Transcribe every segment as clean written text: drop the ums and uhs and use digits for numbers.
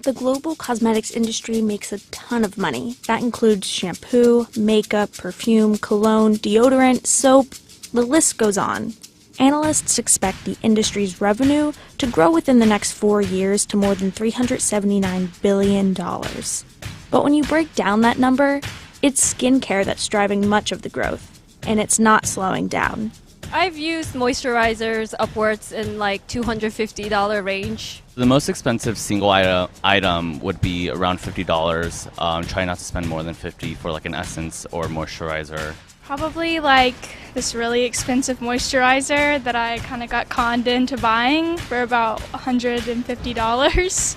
The global cosmetics industry makes a ton of money. That includes shampoo, makeup, perfume, cologne, deodorant, soap. The list goes on. Analysts expect the industry's revenue to grow within the next 4 years to more than $379 billion. But when you break down that number, it's skincare that's driving much of the growth, and it's not slowing down. I've used moisturizers upwards in like $250 range. The most expensive single item would be around $50. Try not to spend more than $50 for like an essence or moisturizer. Probably like this really expensive moisturizer that I kind of got conned into buying for about $150.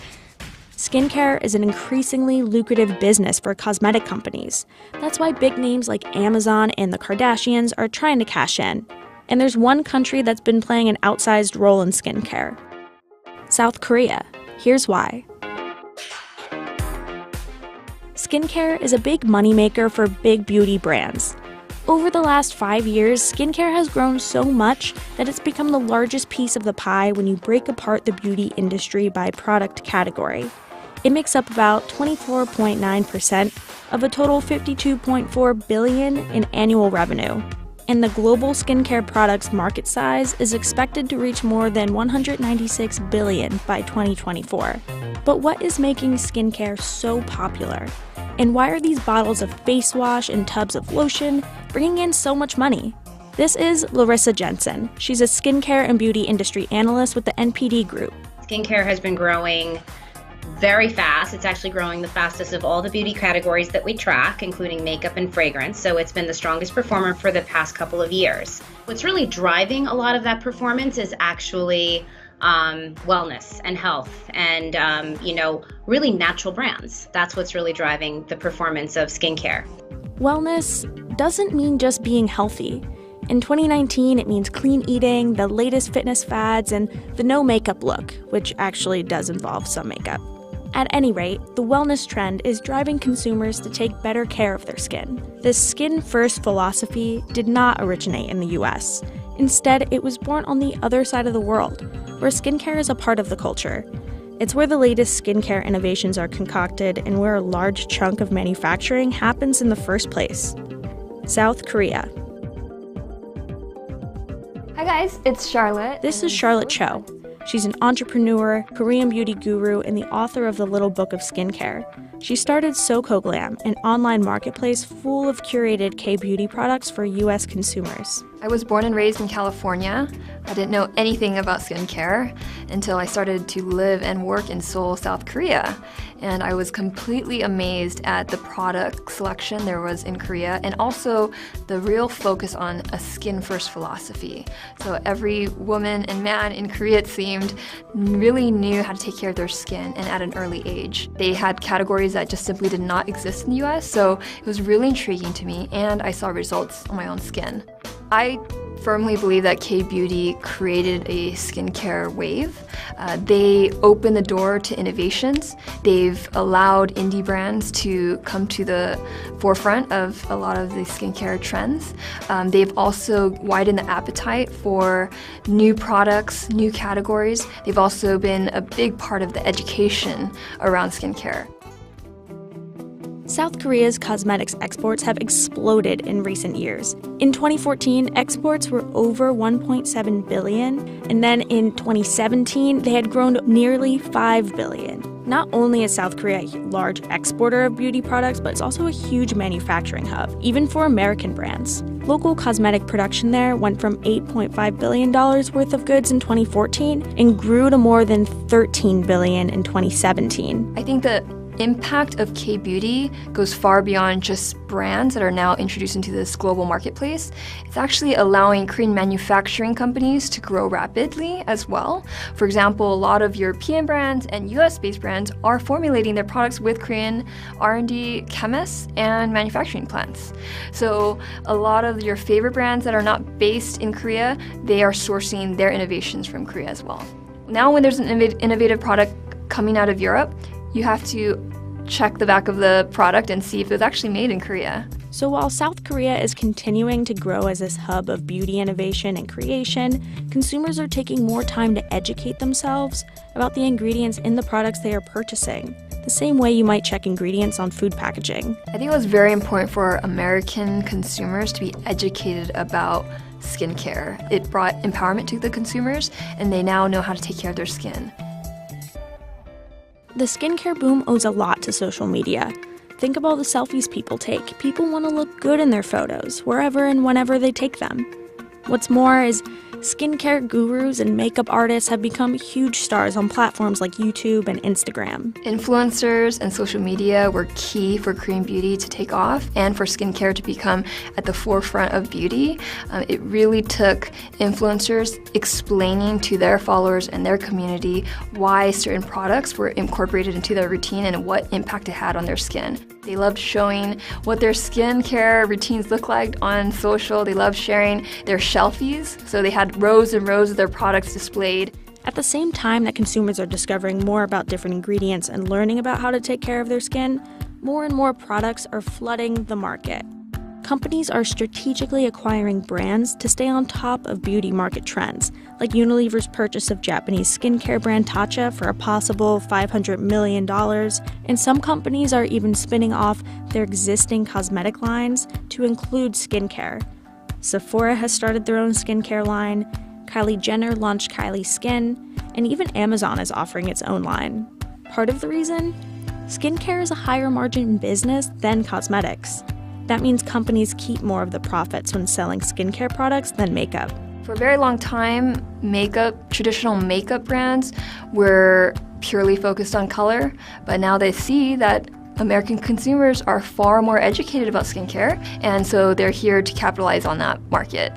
Skincare is an increasingly lucrative business for cosmetic companies. That's why big names like Amazon and the Kardashians are trying to cash in. And there's one country that's been playing an outsized role in skincare: South Korea. Here's why. Skincare is a big moneymaker for big beauty brands. Over the last 5 years, skincare has grown so much that it's become the largest piece of the pie when you break apart the beauty industry by product category. It makes up about 24.9% of a total $52.4 billion in annual revenue. And the global skincare products market size is expected to reach more than $196 billion by 2024. But what is making skincare so popular? And why are these bottles of face wash and tubs of lotion bringing in so much money? This is Larissa Jensen. She's a skincare and beauty industry analyst with the NPD Group. Skincare has been growing very fast. It's actually growing the fastest of all the beauty categories that we track, including makeup and fragrance. So it's been the strongest performer for the past couple of years. What's really driving a lot of that performance is actually wellness and health and, really natural brands. That's what's really driving the performance of skincare. Wellness doesn't mean just being healthy. In 2019, it means clean eating, the latest fitness fads, and the no makeup look, which actually does involve some makeup. At any rate, the wellness trend is driving consumers to take better care of their skin. This skin-first philosophy did not originate in the US. Instead, it was born on the other side of the world, where skincare is a part of the culture. It's where the latest skincare innovations are concocted and where a large chunk of manufacturing happens in the first place. South Korea. Hi guys, it's Charlotte. This is Charlotte Cho. She's an entrepreneur, Korean beauty guru, and the author of the Little Book of Skincare. She started SoCoGlam, an online marketplace full of curated K-beauty products for U.S. consumers. I was born and raised in California. I didn't know anything about skincare until I started to live and work in Seoul, South Korea. And I was completely amazed at the product selection there was in Korea and also the real focus on a skin-first philosophy. So every woman and man in Korea, it seemed, really knew how to take care of their skin and at an early age. They had categories that just simply did not exist in the US, so it was really intriguing to me and I saw results on my own skin. I firmly believe that K-beauty created a skincare wave. They opened the door to innovations. They've allowed indie brands to come to the forefront of a lot of the skincare trends. They've also widened the appetite for new products, new categories. They've also been a big part of the education around skincare. South Korea's cosmetics exports have exploded in recent years. In 2014, exports were over $1.7 billion, and then in 2017, they had grown to nearly $5 billion. Not only is South Korea a large exporter of beauty products, but it's also a huge manufacturing hub, even for American brands. Local cosmetic production there went from $8.5 billion worth of goods in 2014 and grew to more than $13 billion in 2017. I think that impact of K-beauty goes far beyond just brands that are now introduced into this global marketplace. It's actually allowing Korean manufacturing companies to grow rapidly as well. For example, a lot of European brands and US-based brands are formulating their products with Korean R&D chemists and manufacturing plants. So a lot of your favorite brands that are not based in Korea, they are sourcing their innovations from Korea as well. Now when there's an innovative product coming out of Europe, you have to check the back of the product and see if it was actually made in Korea. So while South Korea is continuing to grow as this hub of beauty innovation and creation, consumers are taking more time to educate themselves about the ingredients in the products they are purchasing, the same way you might check ingredients on food packaging. I think it was very important for American consumers to be educated about skincare. It brought empowerment to the consumers, and they now know how to take care of their skin. The skincare boom owes a lot to social media. Think of all the selfies people take. People want to look good in their photos, wherever and whenever they take them. What's more is skincare gurus and makeup artists have become huge stars on platforms like YouTube and Instagram. Influencers and social media were key for Korean beauty to take off and for skincare to become at the forefront of beauty. It really took influencers explaining to their followers and their community why certain products were incorporated into their routine and what impact it had on their skin. They loved showing what their skincare routines look like on social. They loved sharing their shelfies, so they had rows and rows of their products displayed. At the same time that consumers are discovering more about different ingredients and learning about how to take care of their skin, more and more products are flooding the market. Companies are strategically acquiring brands to stay on top of beauty market trends, like Unilever's purchase of Japanese skincare brand Tatcha for a possible $500 million, and some companies are even spinning off their existing cosmetic lines to include skincare. Sephora has started their own skincare line, Kylie Jenner launched Kylie Skin, and even Amazon is offering its own line. Part of the reason? Skincare is a higher margin business than cosmetics. That means companies keep more of the profits when selling skincare products than makeup. For a very long time, traditional makeup brands were purely focused on color, but now they see that American consumers are far more educated about skincare, and so they're here to capitalize on that market.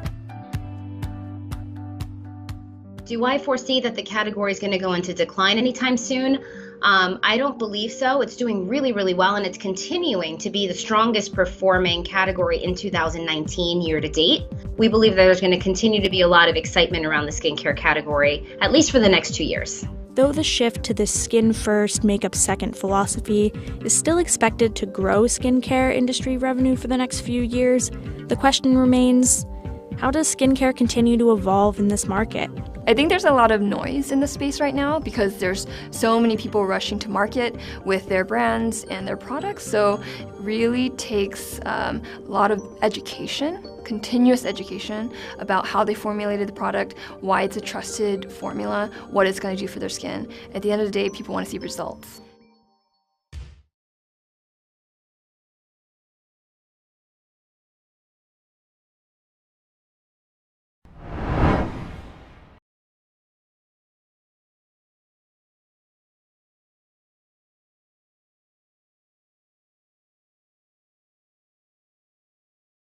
Do I foresee that the category is going to go into decline anytime soon? I don't believe so. It's doing really, really well, and it's continuing to be the strongest performing category in 2019 year to date. We believe that there's going to continue to be a lot of excitement around the skincare category, at least for the next 2 years. Though the shift to this skin first, makeup second philosophy is still expected to grow skincare industry revenue for the next few years, the question remains, how does skincare continue to evolve in this market? I think there's a lot of noise in the space right now because there's so many people rushing to market with their brands and their products. So it really takes a lot of education, continuous education about how they formulated the product, why it's a trusted formula, what it's going to do for their skin. At the end of the day, people want to see results.